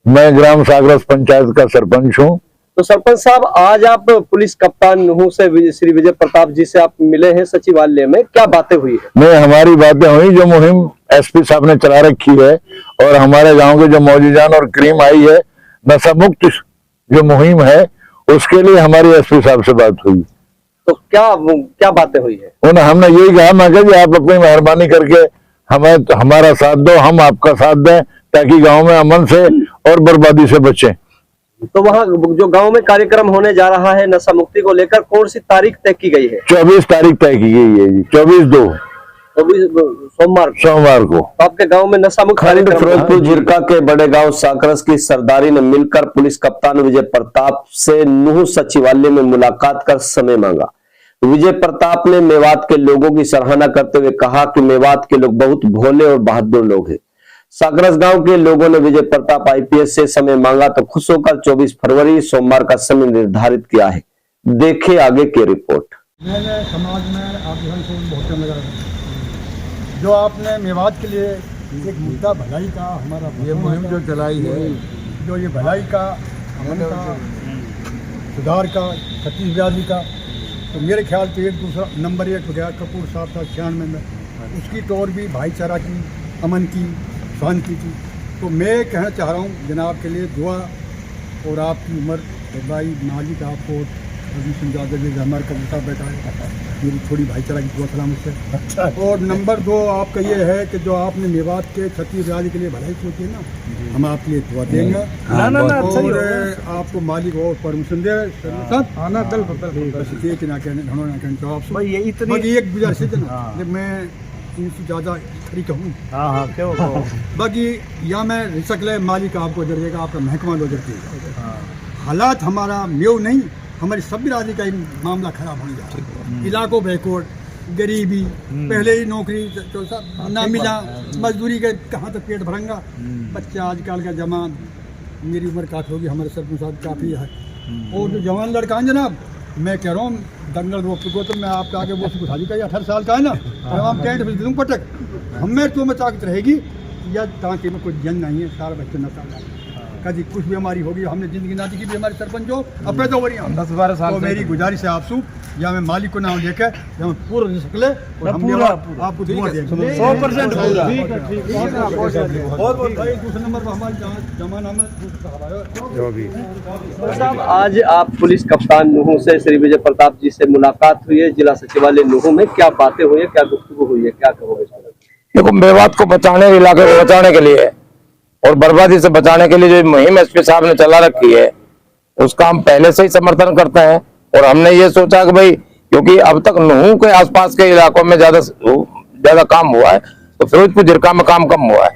मैं ग्राम सागरस पंचायत का सरपंच हूँ। तो सरपंच साहब, आज आप पुलिस कप्तान नुहू से श्री विजय प्रताप जी से आप मिले हैं सचिवालय में, क्या बातें हुई है? नहीं, हमारी बातें हुई, जो मुहिम एसपी साहब ने चला रखी है और हमारे गांव के जो मौजूदान और क्रीम आई है, नशा मुक्त जो मुहिम है, उसके लिए हमारी एसपी साहब से बात हुई। तो क्या बातें हुई है? हमने यही कहा, मैं कि आप अपनी मेहरबानी करके हमें हमारा साथ दो, हम आपका साथ दें, ताकि गांव में अमन से और बर्बादी से बचें। तो वहाँ जो गांव में कार्यक्रम होने जा रहा है नशा मुक्ति को लेकर, कौन सी तारीख तय की गई है? 24 तारीख तय की गई है जी, 24/2 सोमवार को आपके गांव में नशा मुक्त खंड फिरोजपुर जिरका के बड़े गांव साकरस की सरदारी ने मिलकर पुलिस कप्तान विजय प्रताप से नुहू सचिवालय में मुलाकात कर समय मांगा। विजय प्रताप ने मेवात के लोगों की सराहना करते हुए कहा कि मेवात के लोग बहुत भोले और बहादुर लोग हैं। साकरस गांव के लोगों ने विजय प्रताप आईपीएस से समय मांगा तो खुश होकर 24 फरवरी सोमवार का समय निर्धारित किया है। देखे आगे की रिपोर्ट। मैंने समाज में आंदोलन बहुत कम लगा, जो आपने मेवात के लिए एक मुद्दा भलाई का, हमारा ये मुहिम जो चलाई है, जो ये भलाई का, अमन का, सुधार का, छत्तीस बिरादरी का, तो मेरे ख्याल से एक दूसरा नंबर 1 हो गया। कपूर साहब था 96 में, उसकी तौर भी भाईचारा की, अमन की, शांति की। तो मैं कहना चाह रहा हूँ जनाब के लिए दुआ, और आपकी उम्र भाई मालिक आपको समझा दे, हमारे कबूर साहब बैठा है, मेरी थोड़ी भाईचारा की दुआ सलाम उससे। अच्छा। और नंबर 2 आपका ये है कि जो आपने मेवात के छत्तीस राज्य के लिए भलाई सोची ना, हम आपके लिए दुआ देंगे। और आपको मालिक और परमिशन दे एक गुजारिश है ना, मैं इनसे ज़्यादा खड़ी कहूँ बाकी या मैं रिसकले मालिक आपको जर देगा, आपका महकमा लो देगा। हालात हमारा मेव नहीं, हमारी सभी राज्य का मामला खराब होने जा रहा है। इलाकों बैकवर्ड, गरीबी, पहले ही नौकरी ना मिला, मजदूरी के कहाँ तक पेट भरेंगा बच्चे। आजकल का जवान, मेरी उम्र काफ़ी होगी, हमारे सरपंच साहब काफ़ी है, और जो जवान लड़का है जनाब, मैं कह रहा हूँ दंगल रोक को तो मैं आपके आगे वो शादी का 18 साल का है ना, तो हम टेंट भेज दूँ पटक, हमें तो में ताकत रहेगी या ताकि में कोई जंग नहीं है, सारा बच्चे न कभी कुछ बीमारी होगी, हमने जिंदगी ना देखी भी, हमारे सरपंच जो अब पैदा हो रही है 10-12 साल। तो मेरी गुजारिश है आपसे, या मैं मालिक को नाम लेकर पूरा निकले और हम आपको दुआ देंगे 100% पूरा। दूसरे नंबर पर हमारे जमाना में जो भी साहब, आज आप पुलिस कप्तान नुहू से श्री विजय प्रताप जी से मुलाकात हुई है जिला सचिवालय नुहू में, क्या बातें हुई है, क्या गुफ्तगू हुई है, क्या कहोगे? देखो, मेवात को बचाने, इलाके को बचाने के लिए और बर्बादी से बचाने के लिए जो मुहिम एसपी साहब ने चला रखी है, उसका हम पहले से ही समर्थन करते हैं। और हमने ये सोचा कि भाई, क्योंकि अब तक नुहू के आसपास के इलाकों में ज्यादा काम हुआ है, तो फिरोजपुर जिरका में काम कम हुआ है।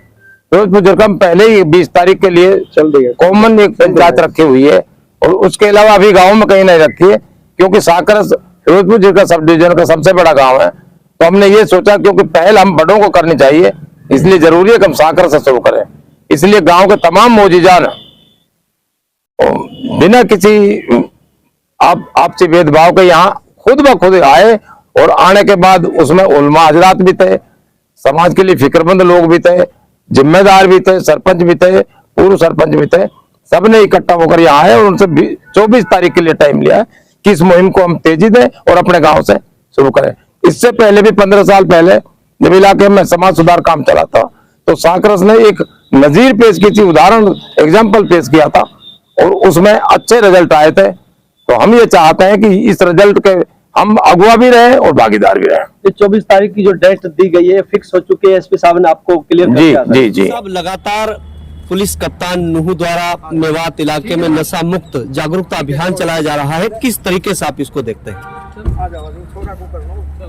फिरोजपुर जिरका में पहले ही 20 तारीख के लिए चल रही है कॉमन एक पंचायत रखी हुई है, और उसके अलावा अभी गाँव में कहीं नहीं रखी है, क्योंकि साकरस फिरोजपुर जिरका सब डिवीजन का सबसे बड़ा गाँव है। तो हमने ये सोचा क्योंकि पहल हम बड़ों को करनी चाहिए, इसलिए जरूरी है कि हम साकरस से शुरू करें। इसलिए गांव के तमाम मौजूदान बिना किसी आपसी भेदभाव के यहाँ खुद ब खुद आए, और आने के बाद उसमें उलमा हजरात भी थे, समाज के लिए फिक्रमंद लोग भी थे, जिम्मेदार भी थे, सरपंच भी थे, पूर्व सरपंच भी थे, सबने इकट्ठा होकर यहाँ आए और उनसे 24 तारीख के लिए टाइम लिया है कि इस मुहिम को हम तेजी दें और अपने गांव से शुरू करें। इससे पहले भी 15 साल पहले जब इलाके में समाज सुधार काम चला था, तो साकरस ने एक नजीर पेश की थी, उदाहरण एग्जाम्पल पेश किया था, और उसमें अच्छे रिजल्ट आए थे। तो हम ये चाहते हैं कि इस रिजल्ट के हम अगुवा भी रहे और भागीदार भी रहे। 24 तारीख की जो डेट दी गई है फिक्स हो चुकी है, एसपी साहब ने आपको क्लियर कर दिया? जी जी। साहब, लगातार पुलिस कप्तान नुहू द्वारा मेवात इलाके में नशा मुक्त जागरूकता अभियान चलाया जा रहा है, किस तरीके से आप इसको देखते हैं?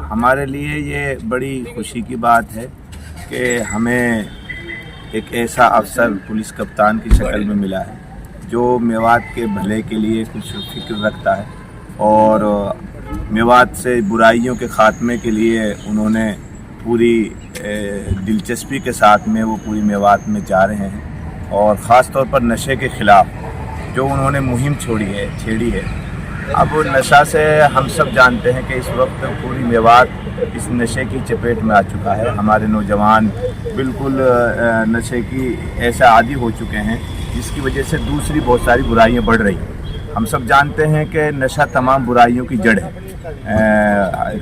हमारे लिए ये बड़ी खुशी की बात है कि हमें एक ऐसा अफसर पुलिस कप्तान की शक्ल में मिला है जो मेवात के भले के लिए कुछ फिक्र रखता है, और मेवात से बुराइयों के ख़ात्मे के लिए उन्होंने पूरी दिलचस्पी के साथ में वो पूरी मेवात में जा रहे हैं। और ख़ास तौर पर नशे के ख़िलाफ़ जो उन्होंने मुहिम छेड़ी है। अब नशा से हम सब जानते हैं कि इस वक्त पूरी मेवात इस नशे की चपेट में आ चुका है। हमारे नौजवान बिल्कुल नशे की ऐसा आदी हो चुके हैं जिसकी वजह से दूसरी बहुत सारी बुराइयां बढ़ रही हैं। हम सब जानते हैं कि नशा तमाम बुराइयों की जड़ है।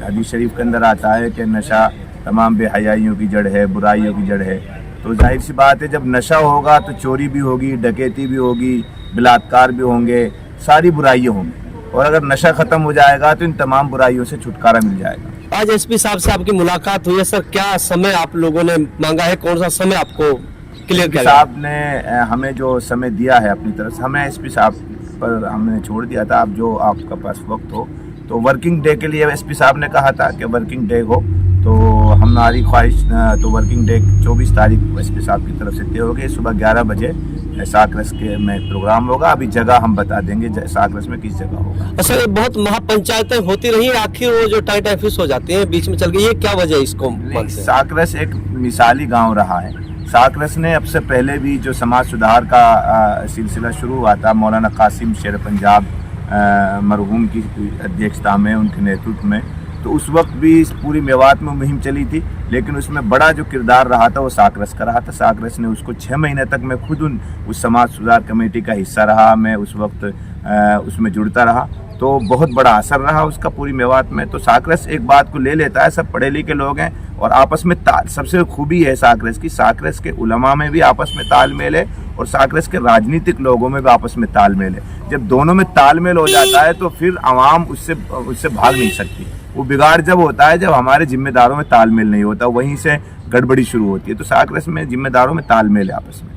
हदीस शरीफ के अंदर आता है कि नशा तमाम बेहयाइयों की जड़ है, बुराइयों की जड़ है। तो जाहिर सी बात है, जब नशा होगा तो चोरी भी होगी, डकैती भी होगी, बलात्कार भी होंगे, सारी बुराइयां होंगी। और अगर नशा खत्म हो जाएगा तो इन तमाम बुराइयों से छुटकारा मिल जाएगा। आज एसपी साहब से आपकी मुलाकात हुई है सर, क्या समय आप लोगों ने मांगा है, कौन सा समय आपको क्लियर किया? साहब ने हमें जो समय दिया है अपनी तरफ से, हमें एसपी साहब पर हमने छोड़ दिया था, आप जो आपका पास वक्त हो तो वर्किंग डे के लिए एसपी साहब ने कहा था कि वर्किंग डे हो, तो हमारी ख्वाहिश तो वर्किंग डे 24 तारीख को एसपी साहब की तरफ से तय हो गई। सुबह 11 बजे साकरस के में प्रोग्राम होगा। अभी जगह हम बता देंगे साकरस में किस जगह होगा। सर बहुत महापंचायतें होती रही, आखिर वो जो टाइट फिक्स हो जाती है बीच में चल गई, ये क्या वजह है इसको? साकरस एक मिसाली गाँव रहा है। साकरस ने अब से पहले भी जो समाज सुधार का सिलसिला शुरू हुआ था, मौलाना कासिम शेर पंजाब मरहूम की अध्यक्षता में, उनके नेतृत्व में, तो उस वक्त भी इस पूरी मेवात में मुहिम चली थी, लेकिन उसमें बड़ा जो किरदार रहा था वो साकरस का रहा था। साकरस ने उसको 6 महीने तक मैं खुद उस समाज सुधार कमेटी का हिस्सा रहा, मैं उस वक्त उसमें जुड़ता रहा, तो बहुत बड़ा असर रहा उसका पूरी मेवात में। तो साकरस एक बात को ले लेता है, सब पढ़े लिखे लोग हैं और आपस में सबसे खूबी है साकरस की, साकरस के उलमा में भी आपस में तालमेल है और साकरस के राजनीतिक लोगों में भी आपस में तालमेल है। जब दोनों में तालमेल हो जाता है तो फिर आवाम उससे भाग नहीं सकती। वो बिगाड़ जब होता है जब हमारे जिम्मेदारों में तालमेल नहीं होता, वहीं से गड़बड़ी शुरू होती है। तो साकरस में जिम्मेदारों में तालमेल है आपस में।